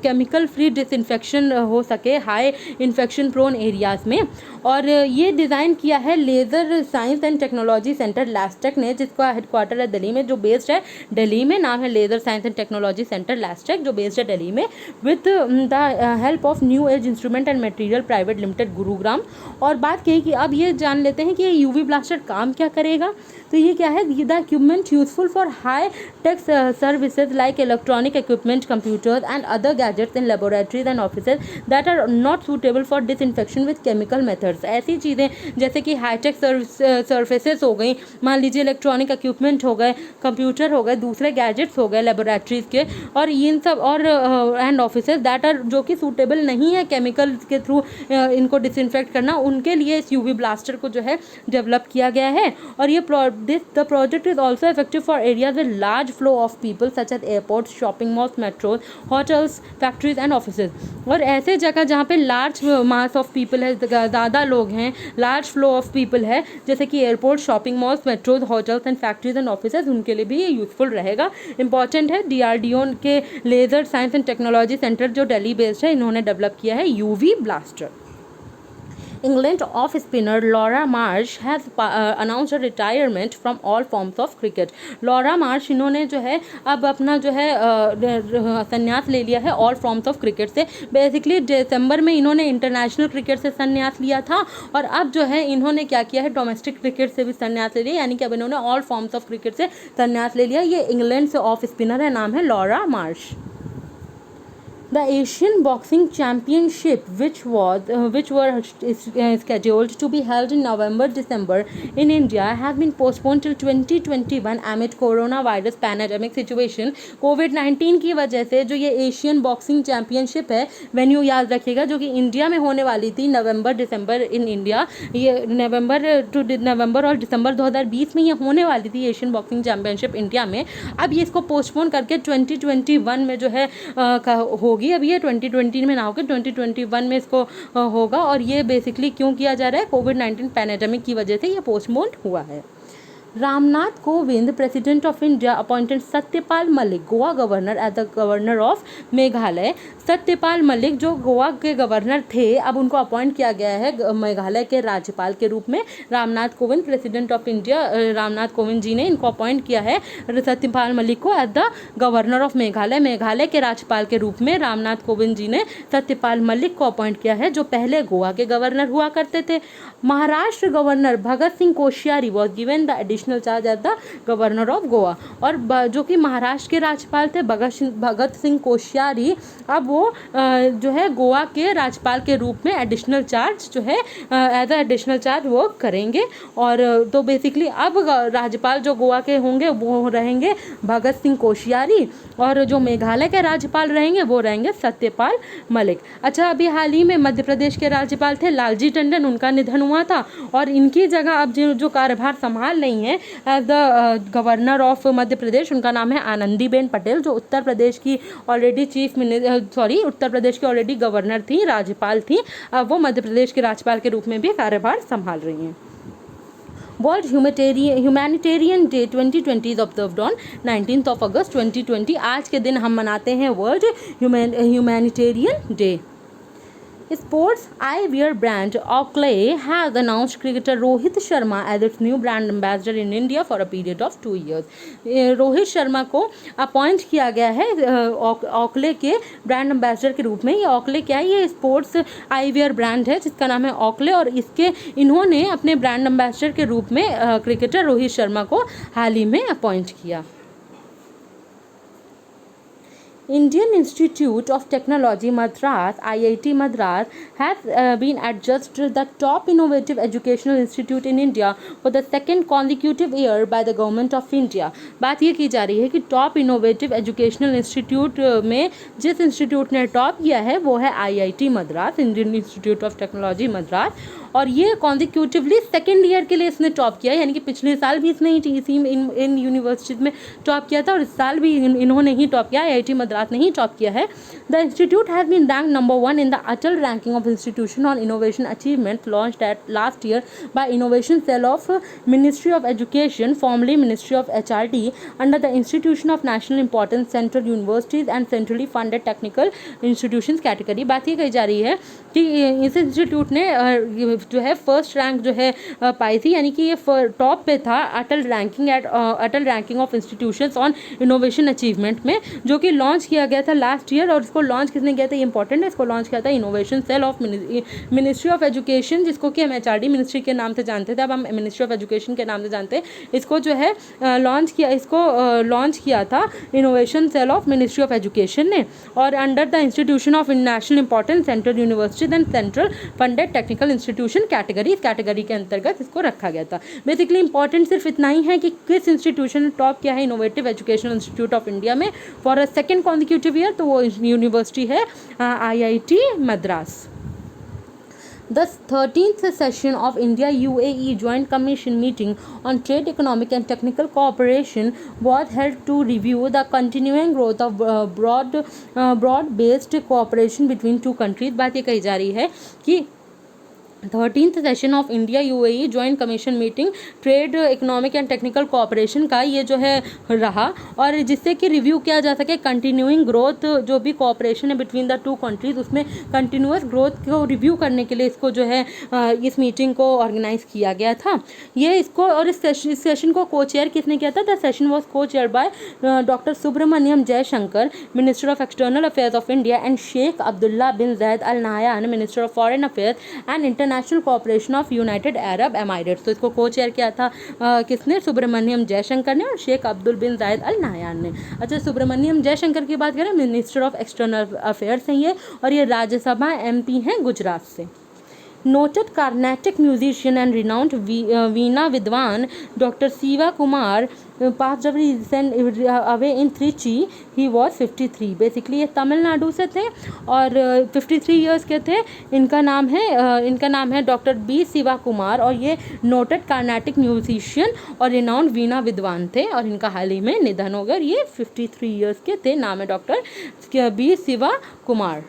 chemical free disinfection हो सके हाई इन्फेक्शन प्रोन एरियाज में. और ये डिज़ाइन किया है laser science and technology centre LASTEC ने, जिसका हेडक्वार्टर है दिल्ली में, जो बेस्ड है दिल्ली में. नाम है laser science and technology centre LASTEC, जो बेस्ड है दिल्ली में, with the help of New Age Instrument and Material Private Limited Gurugram. और बात कही कि अब ये जान लेते हैं कि ये UV ब्लास्टर काम क्या करेगा. तो ये क्या है, the equipment useful for high tech services like electronic equipment, computers and other gadgets in laboratories and offices that are not suitable for disinfection with chemical methods. ऐसी चीज़ें जैसे कि हाईटेक सर्फेसेस हो गई, मान लीजिए इलेक्ट्रॉनिक इक्विपमेंट हो गए, कंप्यूटर हो गए, दूसरे गैजेट्स हो गए लेबोरेटरीज के, और इन सब और एंड ऑफिसेज दैट आर जो कि सूटेबल नहीं है केमिकल के थ्रू इनको डिसइंफेक्ट करना, उनके लिए इस UV ब्लास्टर को जो है डेवलप किया गया है. और ये the project is also effective for areas with large flow of people such as airports, shopping malls, metros, hotels, factories and offices. और ऐसे जगह जहाँ पे लार्ज मास ऑफ पीपल है, ज़्यादा ज़्यादा लोग हैं, लार्ज फ्लो ऑफ पीपल है, जैसे कि airport, shopping malls, metros, hotels and factories and offices, उनके लिए भी ये यूजफुल रहेगा। इंपॉर्टेंट है, DRDO के laser science and technology centre जो दिल्ली बेस्ड है, इन्होंने डेवलप किया है UV blaster. England off spinner Laura Marsh has announced a retirement from all forms of cricket. Laura Marsh इन्होंने जो है अब अपना जो है संन्यास ले लिया है ऑल फॉर्म्स ऑफ क्रिकेट से। बेसिकली दिसंबर में इन्होंने इंटरनेशनल क्रिकेट से संन्यास लिया था और अब जो है इन्होंने क्या किया है, डोमेस्टिक क्रिकेट से भी संन्यास ले लिया, यानी कि अब इन्होंने ऑल फॉर्म्स ऑफ क्रिकेट से संन्यास ले लिया। ये इंग्लैंड से ऑफ स्पिनर है, नाम है Laura Marsh. The Asian Boxing Championship, which were scheduled to be held in November-December in India, have been postponed till 2021 amid coronavirus pandemic situation। कोविड-19 की वजह से जो ये एशियन बॉक्सिंग चैम्पियनशिप है, वेन्यू याद रखिएगा, जो कि इंडिया में होने वाली थी नवंबर-दिसंबर इन इंडिया, ये नवंबर और दिसंबर 2020 में ये होने वाली थी एशियन बॉक्सिंग चैम्पियनशिप इंडिया में। अब ये इसको पोस्टपोन करके 2021 में जो है होगी। अब ये 2020 में ना होकर 2021 में इसको होगा। और ये बेसिकली क्यों किया जा रहा है, कोविड-19 पैंडेमिक की वजह से ये पोस्टपोन हुआ है। Ramnath Kovind, President of India, appointed Satyapal Malik, Goa Governor, as the Governor of Meghalaya। Satyapal Malik जो गोवा के गवर्नर थे, अब उनको अपॉइंट किया गया है मेघालय के राज्यपाल के रूप में। Ramnath Kovind, president of India, Ramnath Kovind ji ने इनको अपॉइंट किया है, सत्यपाल मलिक को, as the governor of Meghalaya. Meghalaya के राज्यपाल के रूप में रामनाथ कोविंद जी ने सत्यपाल मलिक को अपॉइंट किया है, जो पहले गोवा के गवर्नर हुआ करते थे। Maharashtra governor Bhagat Singh Koshyari was given the additional charge as the governor of Goa. और जो कि महाराष्ट्र के राज्यपाल थे भगत सिंह कोश्यारी, अब वो जो है गोवा के राज्यपाल के रूप में एडिशनल चार्ज जो है एज अ एडिशनल चार्ज वो करेंगे। और तो बेसिकली अब राज्यपाल जो गोवा के होंगे वो रहेंगे भगत सिंह कोश्यारी, और जो मेघालय के राज्यपाल रहेंगे वो रहेंगे सत्यपाल मलिक। अच्छा, अभी हाल ही में मध्य प्रदेश के राज्यपाल थे लालजी टंडन, उनका निधन हुआ था, और इनकी जगह अब जो कार्यभार संभाल रही हैं as the governor of Madhya Pradesh, उनका नाम है आनंदीबेन पटेल, जो उत्तर प्रदेश की ऑलरेडी उत्तर प्रदेश की ऑलरेडी गवर्नर थी, राज्यपाल थी, अब वो मध्य प्रदेश के राज्यपाल के रूप में भी कार्यभार संभाल रही हैं। World humanitarian day 2020 is observed on 19th of August 2020। आज के दिन हम मनाते हैं world humanitarian day. Sports eyewear brand Oakley has announced cricketer Rohit Sharma as its new brand ambassador in India for a period of 2 years। Rohit Sharma को appoint किया गया है ऑकले के ब्रांड एम्बेसडर के रूप में। ये ऑकले क्या है, ये स्पोर्ट्स आईवेयर ब्रांड है जिसका नाम है ऑकले, और इसके इन्होंने अपने ब्रांड एम्बेसडर के रूप में क्रिकेटर रोहित शर्मा को हाल ही में अपॉइंट किया। Indian Institute of Technology Madras (IIT Madras) has been adjudged the top innovative educational institute in India for the second consecutive year by the Government of India। बात ये की जा रही है कि टॉप इनोवेटिव एजुकेशनल इंस्टीट्यूट में जिस institute ने टॉप किया है वो है IIT Madras, Indian institute of technology Madras, और ये कॉन्जिक्यूटिवली सेकेंड ईयर के लिए इसने टॉप किया, यानी कि पिछले साल भी इसने इसी इन यूनिवर्सिटीज़ में टॉप किया था और इस साल भी इन्होंने ही टॉप किया, IIT मद्रास ने ही टॉप किया है। The institute has been rank number 1 in the Atal ranking of institution on innovation achievement launched at last year by innovation cell of ministry of education, formally ministry of HRD, under the institution of national importance central universities and centrally funded technical institution category. बात ये कही जा रही है कि इस institute ने जो है फर्स्ट रैंक जो है पाई थी, यानी कि ये टॉप पे था Atal ranking of institutions on innovation achievement में, जो कि लॉन्च किया गया था लास्ट ईयर। और इसको लॉन्च किसने किया था, ये इंपॉर्टेंट है, इसको लॉन्च किया था innovation cell of ministry of education, जिसको कि हम HRD मिनिस्ट्री के नाम से जानते थे, अब हम मिनिस्ट्री ऑफ एजुकेशन के नाम से जानते हैं। इसको जो है लॉन्च किया था innovation cell of ministry of education ने, और under the institution of national importance central universities and central funded technical institution category, इस कैटेगरी के अंतर्गत इसको रखा गया था। बेसिकली इंपॉर्टेंट सिर्फ इतना ही है कि किस इंस्टीट्यूशन ने टॉप किया है innovative educational institute of India में for a second consecutive year, तो वो यूनिवर्सिटी है IIT Madras. The 13th session of India-UAE Joint Commission meeting on Trade, Economic and Technical Cooperation was held to review the continuing growth of broad-based cooperation between two countries। बात ये कही जा रही है कि 13th session of India UAE joint commission meeting trade economic and technical cooperation का ये जो है रहा, और जिससे कि रिव्यू किया जा सके कंटिन्यूइंग ग्रोथ जो भी कोऑपरेशन है बिटवीन द टू कंट्रीज, उसमें कंटिन्यूअस ग्रोथ को रिव्यू करने के लिए इसको जो है इस मीटिंग को ऑर्गेनाइज किया गया था। ये इसको और इस सेशन को को चेयर किसने किया था? The session was co chair by doctor Subrahmanyam Jaishankar, minister of external affairs of India, and sheikh Abdullah bin Zayed Al Nahyan, minister of foreign affairs and international cooperation of United Arab Emirates. तो इसको को chair किया था किसने? सुब्रमण्यम जयशंकर ने और शेख अब्दुल बिन जायद Al Nahyan ने। अच्छा, सुब्रमण्यम जयशंकर की बात करें, मिनिस्टर ऑफ एक्सटर्नल अफेयर्स हैं ये, और ये राज्यसभा एमपी हैं गुजरात से। Noted Carnatic musician and renowned Veena Vidwan Dr. Siva Kumar passed away in Trichy. He was 53. Basically ये तमिलनाडु से थे और 53 ईयर्स के थे। इनका नाम है डॉक्टर बी शिवा कुमार, और ये नोटेड कार्नेटिक म्यूजिशियन और रिनाउंड वीणा विद्वान थे, और इनका हाल ही में निधन हो गया। ये 53 ईयर्स के थे। नाम है doctor B Shiva Kumar.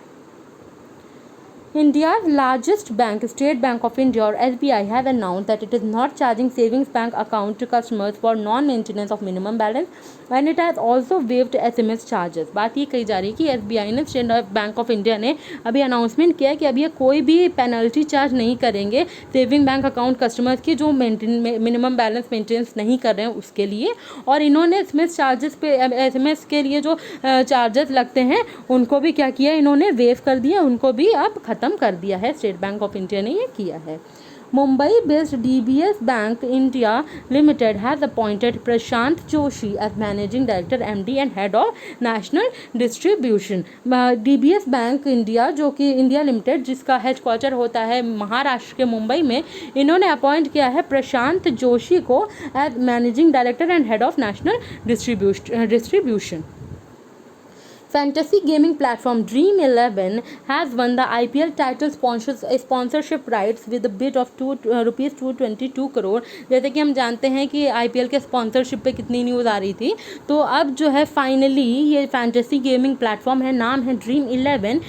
India's largest bank, State Bank of India or SBI, has announced that it is not charging savings bank account to customers for non-maintenance of minimum balance, and it has also waived SMS charges. बात ये कही जा रही है कि SBI ने, state bank of India ने अभी अनाउंसमेंट किया कि अब ये कोई भी पेनल्टी चार्ज नहीं करेंगे सेविंग बैंक अकाउंट कस्टमर्स की जो मिनिमम बैलेंस मेंटेनेंस नहीं कर रहे हैं उसके लिए, और इन्होंने एसएमएस चार्जेस पे, एसएमएस के लिए जो चार्जेस लगते हैं उनको भी क्या किया, इन्होंने वेव कर दिया, उनको भी अब खत्म कर दिया है। स्टेट बैंक ऑफ इंडिया ने ये किया है। Mumbai based DBS bank India limited has appointed Prashant Joshi as managing director MD and head of national distribution. DBS bank India जो कि इंडिया लिमिटेड जिसका हेडक्वार्टर होता है महाराष्ट्र के मुंबई में, इन्होंने अपॉइंट किया है प्रशांत जोशी को as managing director and head of national distribution. Fantasy gaming platform Dream 11 has won the IPL title sponsorship rights with a bid of rupees 222 crore. जैसे कि हम जानते हैं कि IPL के स्पॉन्सरशिप पे कितनी न्यूज़ आ रही थी, तो अब जो है फाइनली ये फैंटेसी गेमिंग प्लेटफॉर्म है, नाम है Dream 11,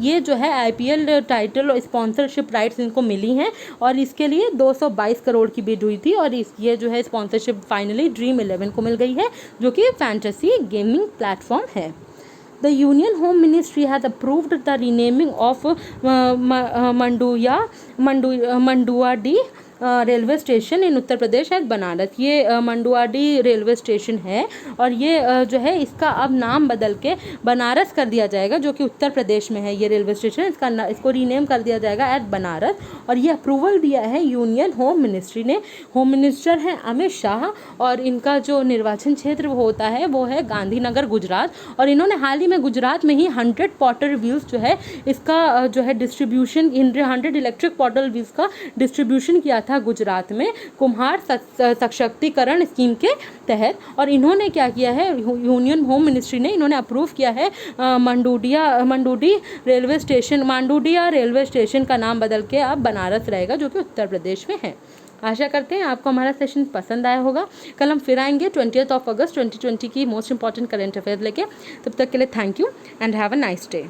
ये जो है IPL टाइटल स्पॉन्सरशिप राइट्स इनको मिली हैं, और इसके लिए 222 करोड़ की बिड हुई थी, और ये जो है स्पॉन्सरशिप फाइनली Dream 11 को मिल गई है, जो कि फैंटेसी गेमिंग प्लेटफॉर्म है। The Union Home Ministry has approved the renaming of Manduadi railway station in Uttar Pradesh है बनारस। ये मंडुआडी रेलवे स्टेशन है, और ये जो है इसका अब नाम बदल के बनारस कर दिया जाएगा, जो कि उत्तर प्रदेश में है ये रेलवे स्टेशन। इसको रीनेम कर दिया जाएगा एज बनारस, और ये अप्रूवल दिया है यूनियन होम मिनिस्ट्री ने। होम मिनिस्टर हैं अमित शाह, और इनका जो निर्वाचन क्षेत्र होता है वो है गांधीनगर गुजरात, और इन्होंने हाल ही में गुजरात में ही 100 पॉटर व्हील्स जो है इसका जो है डिस्ट्रीब्यूशन, 100 इलेक्ट्रिक पॉटर व्हील्स का डिस्ट्रीब्यूशन किया था गुजरात में कुम्हार सशक्तिकरण स्कीम के तहत। और इन्होंने क्या किया है, यूनियन होम मिनिस्ट्री ने इन्होंने अप्रूव किया है मांडूडिया रेलवे स्टेशन का नाम बदल के अब बनारस रहेगा, जो कि उत्तर प्रदेश में है। आशा करते हैं आपको हमारा सेशन पसंद आया होगा। कल हम फिर आएंगे 20 अगस्त 2020 की मोस्ट इंपॉर्टेंट करेंट अफेयर्स लेके। तब तक के लिए thank you and have a nice day.